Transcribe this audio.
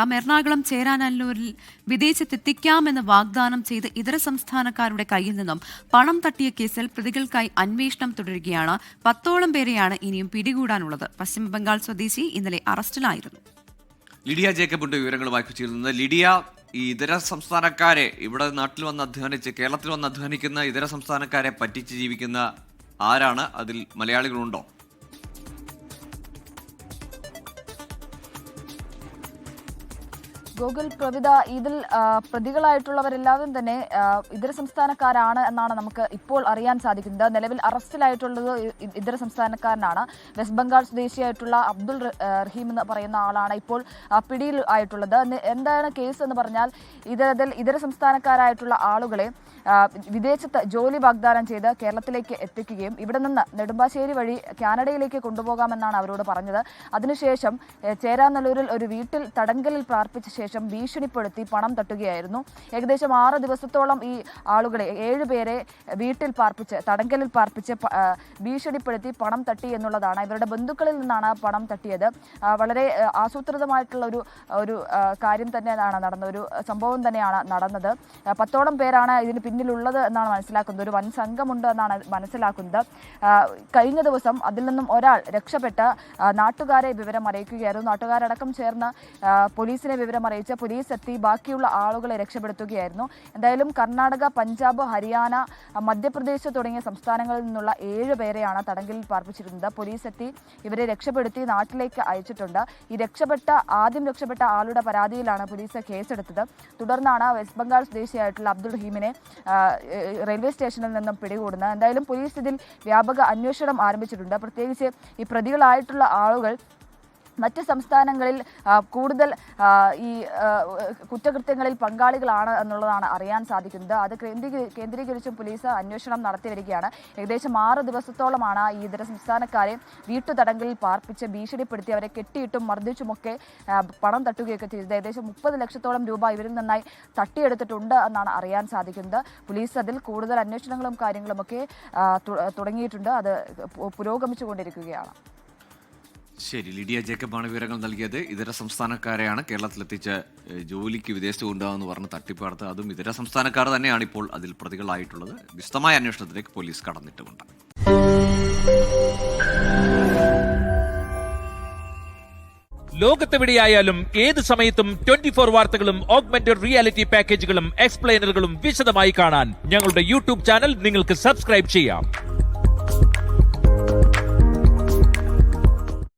എറണാകുളം ചേരാനല്ലൂരിൽ വിദേശത്തെത്തിക്കാമെന്ന് വാഗ്ദാനം ചെയ്ത് ഇതര സംസ്ഥാനക്കാരുടെ കയ്യിൽ നിന്നും പണം തട്ടിയ കേസിൽ പ്രതികൾക്കായി അന്വേഷണം തുടരുകയാണ്. 10ഓളം പേരെയാണ് ഇനിയും പിടികൂടാനുള്ളത്. പശ്ചിമബംഗാൾ സ്വദേശി ഇന്നലെ അറസ്റ്റിലായിരുന്നു. ലിഡിയ ജേക്കബിന്റെ വിവരങ്ങൾ വായിപ്പിച്ചിരുന്നത്. ലിഡിയ, ഈ ഇതര സംസ്ഥാനക്കാരെ ഇവിടെ നാട്ടിൽ വന്ന് അധ്വാനിച്ച് കേരളത്തിൽ വന്ന് അധ്വാനിക്കുന്ന ഇതര സംസ്ഥാനക്കാരെ പറ്റിച്ച് ജീവിക്കുന്ന ആരാണ്? അതിൽ മലയാളികളുണ്ടോ? ഗോകുൽ, പ്രവിത, ഇതിൽ പ്രതികളായിട്ടുള്ളവരെല്ലാവരും തന്നെ ഇതര സംസ്ഥാനക്കാരാണ് എന്നാണ് നമുക്ക് ഇപ്പോൾ അറിയാൻ സാധിക്കുന്നത്. നിലവിൽ അറസ്റ്റിലായിട്ടുള്ളത് ഇതര സംസ്ഥാനക്കാരനാണ്. വെസ്റ്റ് ബംഗാൾ സ്വദേശിയായിട്ടുള്ള അബ്ദുൾ റഹീം എന്ന് പറയുന്ന ആളാണ് ഇപ്പോൾ പിടിയിൽ ആയിട്ടുള്ളത്. എന്താണ് കേസ് എന്ന് പറഞ്ഞാൽ, ഇതര സംസ്ഥാനക്കാരായിട്ടുള്ള ആളുകളെ വിദേശത്ത് ജോലി വാഗ്ദാനം ചെയ്ത് കേരളത്തിലേക്ക് എത്തിക്കുകയും ഇവിടെ നിന്ന് നെടുമ്പാശ്ശേരി വഴി കാനഡയിലേക്ക് കൊണ്ടുപോകാമെന്നാണ് അവരോട് പറഞ്ഞത്. അതിനുശേഷം ചേരാനല്ലൂരിൽ ഒരു വീട്ടിൽ തടങ്കലിൽ പാർപ്പിച്ച ശേഷം ഭീഷണിപ്പെടുത്തി പണം തട്ടുകയായിരുന്നു. ഏകദേശം 6 ദിവസത്തോളം ഈ ആളുകളെ 7 പേരെ വീട്ടിൽ പാർപ്പിച്ച് തടങ്കലിൽ പാർപ്പിച്ച് ഭീഷണിപ്പെടുത്തി പണം തട്ടി എന്നുള്ളതാണ്. ഇവരുടെ ബന്ധുക്കളിൽ നിന്നാണ് പണം തട്ടിയത്. വളരെ ആസൂത്രിതമായിട്ടുള്ള ഒരു കാര്യം തന്നെയാണ് നടന്നത്, ഒരു സംഭവം തന്നെയാണ് നടന്നത്. 10ഓളം പേരാണ് ഇതിന് പിന്നിലുള്ളത് എന്നാണ് മനസ്സിലാക്കുന്നത്. ഒരു വൻ സംഘമുണ്ട് എന്നാണ് മനസ്സിലാക്കുന്നത്. കഴിഞ്ഞ ദിവസം അതിൽ നിന്നും ഒരാൾ രക്ഷപ്പെട്ട് നാട്ടുകാരെ വിവരം അറിയിക്കുകയായിരുന്നു. നാട്ടുകാരടക്കം ചേർന്ന് പോലീസിനെ വിവരം അറിയിച്ച് പോലീസ് എത്തി ബാക്കിയുള്ള ആളുകളെ രക്ഷപ്പെടുത്തുകയായിരുന്നു. എന്തായാലും കർണാടക, പഞ്ചാബ്, ഹരിയാന, മധ്യപ്രദേശ് തുടങ്ങിയ സംസ്ഥാനങ്ങളിൽ നിന്നുള്ള 7 പേരെയാണ് തടങ്കലിൽ പാർപ്പിച്ചിരുന്നത്. പോലീസ് എത്തി ഇവരെ രക്ഷപ്പെടുത്തി നാട്ടിലേക്ക് അയച്ചിട്ടുണ്ട്. ആദ്യം രക്ഷപ്പെട്ട ആളുടെ പരാതിയിലാണ് പോലീസ് കേസെടുത്തത്. തുടർന്നാണ് വെസ്റ്റ് ബംഗാൾ സ്വദേശിയായിട്ടുള്ള അബ്ദുൾ റഹീമിനെ റെയിൽവേ സ്റ്റേഷനിൽ നിന്നും പിടികൂടുന്നത്. എന്തായാലും പോലീസ് ഇതിൽ വ്യാപക അന്വേഷണം ആരംഭിച്ചിട്ടുണ്ട്. പ്രത്യേകിച്ച് ഈ പ്രതികളായിട്ടുള്ള ആളുകൾ മറ്റ് സംസ്ഥാനങ്ങളിൽ കൂടുതൽ ഈ കുറ്റകൃത്യങ്ങളിൽ പങ്കാളികളാണ് എന്നുള്ളതാണ് അറിയാൻ സാധിക്കുന്നത്. അത് കേന്ദ്രീകരിച്ചും പോലീസ് അന്വേഷണം നടത്തി വരികയാണ്. ഏകദേശം 6 ദിവസത്തോളമാണ് ഈ ഇതര സംസ്ഥാനക്കാരെ വീട്ടുതടങ്കലിൽ പാർപ്പിച്ച് ഭീഷണിപ്പെടുത്തി അവരെ കെട്ടിയിട്ടും മർദ്ദിച്ചുമൊക്കെ പണം തട്ടുകയൊക്കെ ചെയ്തത്. ഏകദേശം 30 ലക്ഷത്തോളം രൂപ ഇവരിൽ നിന്നായി തട്ടിയെടുത്തിട്ടുണ്ട് എന്നാണ് അറിയാൻ സാധിക്കുന്നത്. പോലീസ് അതിൽ കൂടുതൽ അന്വേഷണങ്ങളും കാര്യങ്ങളുമൊക്കെ തുടങ്ങിയിട്ടുണ്ട്. അത് പുരോഗമിച്ചുകൊണ്ടിരിക്കുകയാണ്. ശരി, ലിഡിയ ജേക്കബാണ് വിവരങ്ങൾ നൽകിയത്. ഇതര സംസ്ഥാനക്കാരെയാണ് കേരളത്തിലെത്തിച്ച് ജോലിക്ക് വിദേശത്ത് കൊണ്ടുപോകാമെന്ന് പറഞ്ഞ് തട്ടിപ്പാർത്ത്, അതും ഇതര സംസ്ഥാനക്കാർ തന്നെയാണ് ഇപ്പോൾ അതിൽ പ്രതികളായിട്ടുള്ളത്. വിശദമായ അന്വേഷണത്തിലേക്ക് പോലീസ് കടന്നിട്ടുമുണ്ട്. ലോകത്തെവിടെയായാലും ഏത് സമയത്തും 24 വാർത്തകളും ഓഗ്മെന്റഡ് റിയാലിറ്റി പാക്കേജുകളും എക്സ്പ്ലെയിനറുകളും വിശദമായി കാണാൻ ഞങ്ങളുടെ യൂട്യൂബ് ചാനൽ നിങ്ങൾക്ക് സബ്സ്ക്രൈബ് ചെയ്യാം.